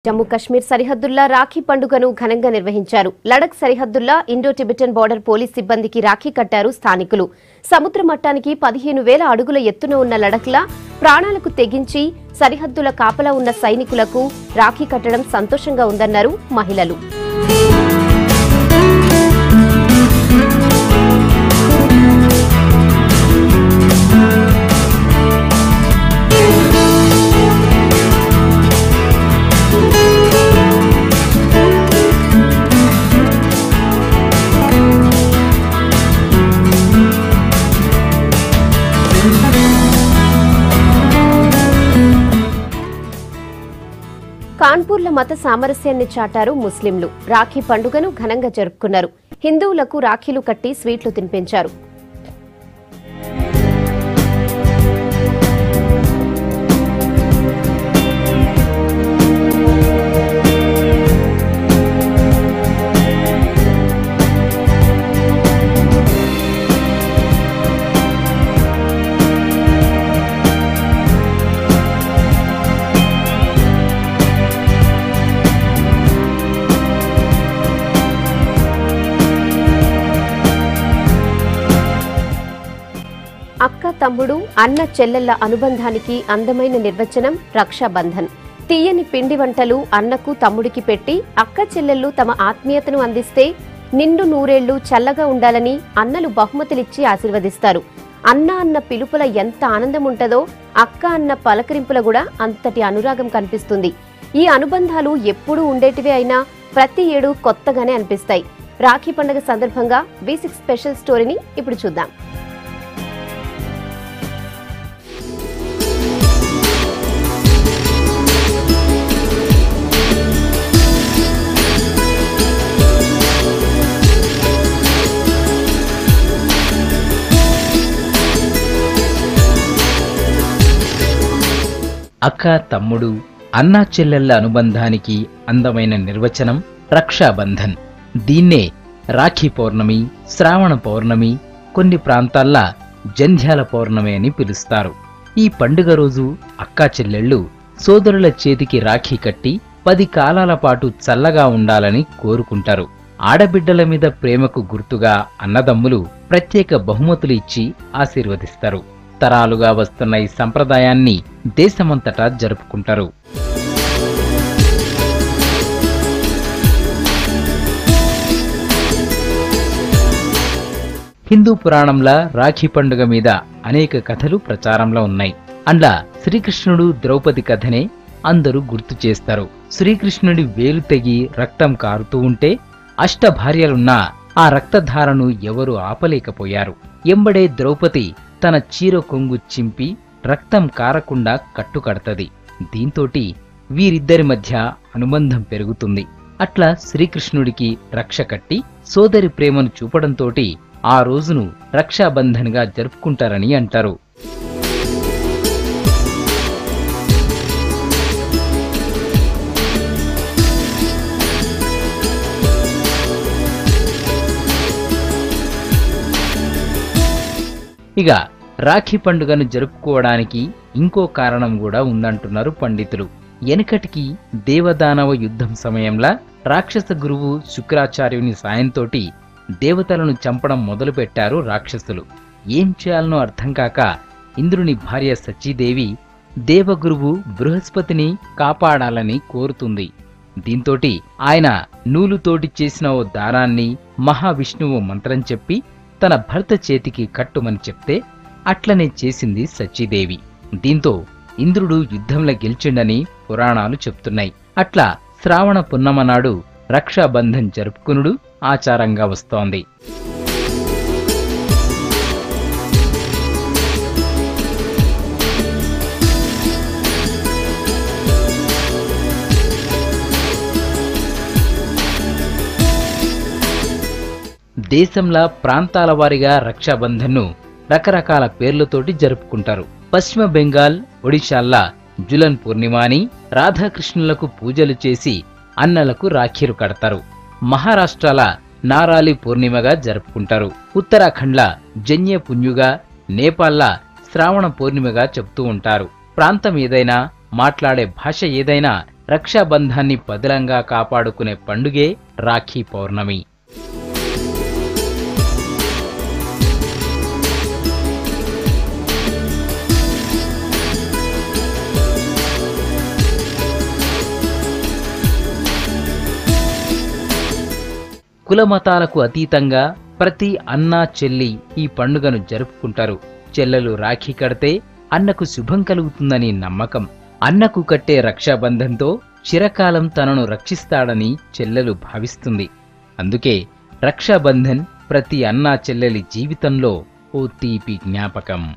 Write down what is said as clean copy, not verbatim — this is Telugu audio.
జమ్మూ కశ్మీర్ సరిహద్దుల్లో రాఖీ పండుగను ఘనంగా నిర్వహించారు. లడక్ సరిహద్దుల్లో ఇండో టిబెటన్ బోర్డర్ పోలీస్ సిబ్బందికి రాఖీ కట్టారు స్థానికులు. సముద్ర మట్టానికి 15,000 అడుగుల ఎత్తున ఉన్న లడఖ్లా ప్రాణాలకు తెగించి సరిహద్దుల కాపలా ఉన్న సైనికులకు రాఖీ కట్టడం సంతోషంగా ఉందన్నారు మహిళలు. కాన్పూర్ల మత సామరస్యాన్ని చాటారు ముస్లింలు. రాఖీ పండుగను ఘనంగా జరుపుకున్నారు. హిందువులకు రాఖీలు కట్టి స్వీట్లు తినిపించారు. అక్క తమ్ముడు అన్న చెల్లెళ్ల అనుబంధానికి అందమైన నిర్వచనం రక్షాబంధన్. తీయని పిండి వంటలు అన్నకు తమ్ముడికి పెట్టి అక్క చెల్లెళ్లు తమ ఆత్మీయతను అందిస్తే నిండు నూరేళ్లు చల్లగా ఉండాలని అన్నలు బహుమతులిచ్చి ఆశీర్వదిస్తారు. అన్న పిలుపుల ఎంత ఆనందం ఉంటదో అక్క అన్న పలకరింపుల కూడా అంతటి అనురాగం కనిపిస్తుంది. ఈ అనుబంధాలు ఎప్పుడూ ఉండేటివే అయినా ప్రతి ఏడు కొత్తగానే అనిపిస్తాయి. రాఖీ పండుగ సందర్భంగా V6 స్పెషల్ స్టోరీని ఇప్పుడు చూద్దాం. అక్క తమ్ముడు అన్నా చెల్లెళ్ల అనుబంధానికి అందమైన నిర్వచనం రక్షాబంధన్. దీన్నే రాఖీ పౌర్ణమి, శ్రావణ పౌర్ణమి, కొన్ని ప్రాంతాల్లో జంధ్యాల పౌర్ణమి అని పిలుస్తారు. ఈ పండుగ రోజు అక్కా చెల్లెళ్ళు సోదరుల చేతికి రాఖీ కట్టి 10 కాలాల పాటు చల్లగా ఉండాలని కోరుకుంటారు. ఆడబిడ్డల మీద ప్రేమకు గుర్తుగా అన్నదమ్ములు ప్రత్యేక బహుమతులు ఇచ్చి ఆశీర్వదిస్తారు. తరాలుగా వస్తున్న ఈ సంప్రదాయాన్ని దేశమంతటా జరుపుకుంటారు. హిందూ పురాణంలో రాఖీ పండుగ మీద అనేక కథలు ప్రచారంలో ఉన్నాయి. అండ్లా శ్రీకృష్ణుడు ద్రౌపది కథనే అందరూ గుర్తు చేస్తారు. శ్రీకృష్ణుడి వేలు తెగి రక్తం కారుతూ ఉంటే అష్టభార్యలున్నా ఆ రక్తధారను ఎవరూ ఆపలేకపోయారు. ఎంబడే ద్రౌపది తన చీర కొంగు చింపి రక్తం కారకుండా కట్టుకడతది. దీంతోటి వీరిద్దరి మధ్య అనుబంధం పెరుగుతుంది. అట్లా శ్రీకృష్ణుడికి రక్ష కట్టి సోదరి ప్రేమను చూపడంతోటి ఆ రోజును రక్షాబంధన్గా జరుపుకుంటారని అంటారు. ఇక రాఖీ పండుగను జరుపుకోవడానికి ఇంకో కారణం కూడా ఉందంటున్నారు పండితులు. ఎనకటికి దేవదానవ యుద్ధం సమయంలో రాక్షస గురువు శుక్రాచార్యుని సాయంతోటి దేవతలను చంపడం మొదలుపెట్టారు రాక్షసులు. ఏం చేయాలనో అర్థం కాక ఇంద్రుని భార్య సచీదేవి దేవగురువు బృహస్పతిని కాపాడాలని కోరుతుంది. దీంతోటి ఆయన నూలుతోటి చేసిన ఓ దారాన్ని మహావిష్ణువు మంత్రం చెప్పి తన భర్త చేతికి కట్టుమని చెప్తే అట్లనే చేసింది సచీదేవి. దీంతో ఇంద్రుడు యుద్ధంలో గెలిచిండని పురాణాలు చెప్తున్నాయి. అట్లా శ్రావణ పున్నమ నాడు రక్షాబంధన్ జరుపుకునుడు ఆచారంగా వస్తోంది. దేశంలో ప్రాంతాల వారీగా రక్షాబంధన్ను రకరకాల పేర్లతోటి జరుపుకుంటారు. పశ్చిమ బెంగాల్, ఒడిశాల్లా జులన్ పూర్ణిమాని రాధాకృష్ణులకు పూజలు చేసి అన్నలకు రాఖీలు కడతారు. మహారాష్ట్రాల నారాలి పూర్ణిమగా జరుపుకుంటారు. ఉత్తరాఖండ్ల జన్య పుణ్యుగా, నేపాల్లా శ్రావణ పూర్ణిమగా చెప్తూ ఉంటారు. ప్రాంతం ఏదైనా, మాట్లాడే భాష ఏదైనా రక్షాబంధాన్ని పదిలంగా కాపాడుకునే పండుగే రాఖీ పౌర్ణమి. కులమతాలకు అతీతంగా ప్రతి అన్నా చెల్లి ఈ పండుగను జరుపుకుంటారు. చెల్లెలు రాఖీ కడితే అన్నకు శుభం కలుగుతుందని నమ్మకం. అన్నకు కట్టే రక్షాబంధంతో చిరకాలం తనను రక్షిస్తాడని చెల్లెలు భావిస్తుంది. అందుకే రక్షాబంధన్ ప్రతి అన్నా చెల్లెలి జీవితంలో ఓ తీపి జ్ఞాపకం.